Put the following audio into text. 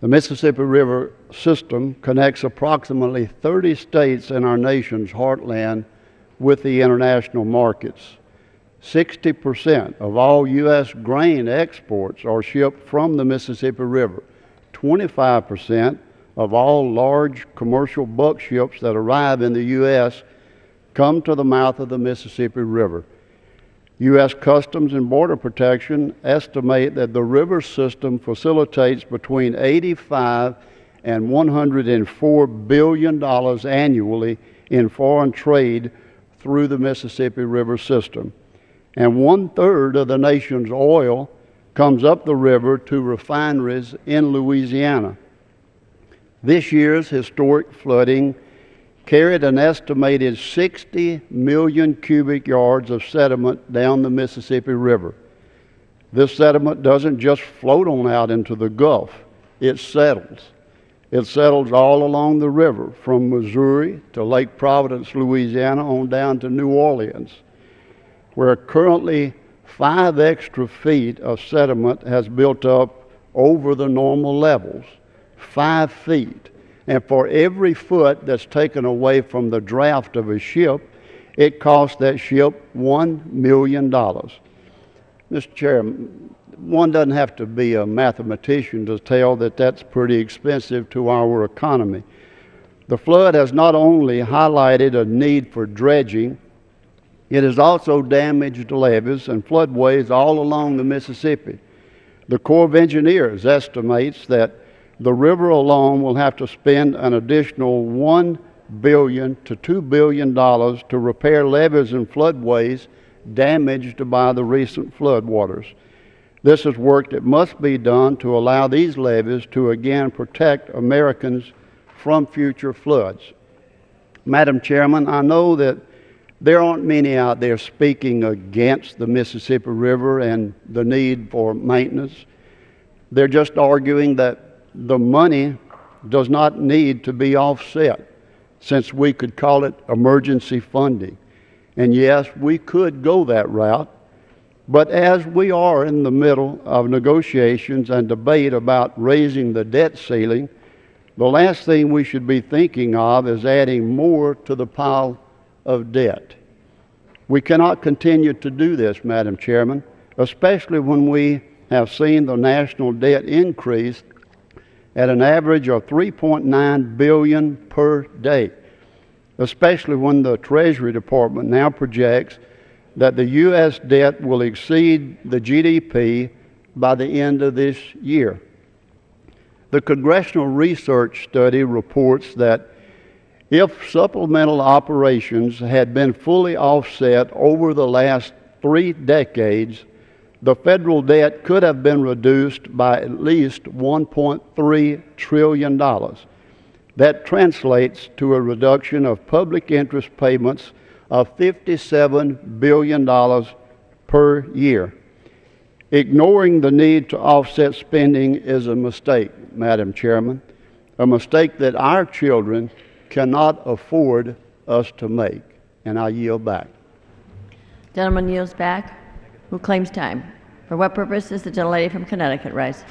The Mississippi River system connects approximately 30 states in our nation's heartland with the international markets. 60% of all U.S. grain exports are shipped from the Mississippi River. 25% of all large commercial bulk ships that arrive in the U.S. come to the mouth of the Mississippi River. U.S. Customs and Border Protection estimate that the river system facilitates between $85 and $104 billion annually in foreign trade through the Mississippi River system. And 1/3 of the nation's oil comes up the river to refineries in Louisiana. This year's historic flooding carried an estimated 60 million cubic yards of sediment down the Mississippi River. This sediment doesn't just float on out into the Gulf, it settles. It settles all along the river, from Missouri to Lake Providence, Louisiana, on down to New Orleans, where currently 5 extra feet of sediment has built up over the normal levels. 5 feet. And for every foot that's taken away from the draft of a ship, it costs that ship $1 million. Mr. Chairman, one doesn't have to be a mathematician to tell that that's pretty expensive to our economy. The flood has not only highlighted a need for dredging, it has also damaged levees and floodways all along the Mississippi. The Corps of Engineers estimates that the river alone will have to spend an additional $1 billion to $2 billion to repair levees and floodways damaged by the recent floodwaters. This is work that must be done to allow these levees to again protect Americans from future floods. Madam Chairman, I know that there aren't many out there speaking against the Mississippi River and the need for maintenance. They're just arguing that the money does not need to be offset, since we could call it emergency funding. And yes, we could go that route, but as we are in the middle of negotiations and debate about raising the debt ceiling, the last thing we should be thinking of is adding more to the pile of debt. We cannot continue to do this, Madam Chairman, especially when we have seen the national debt increase at an average of $3.9 billion per day, especially when the Treasury Department now projects that the U.S. debt will exceed the GDP by the end of this year. The Congressional Research Study reports that if supplemental operations had been fully offset over the last 3 decades, the federal debt could have been reduced by at least $1.3 trillion. That translates to a reduction of public interest payments of $57 billion per year. Ignoring the need to offset spending is a mistake, Madam Chairman, a mistake that our children cannot afford us to make. And I yield back. Gentleman yields back. Who claims time? For what purpose does the gentlelady from Connecticut rise?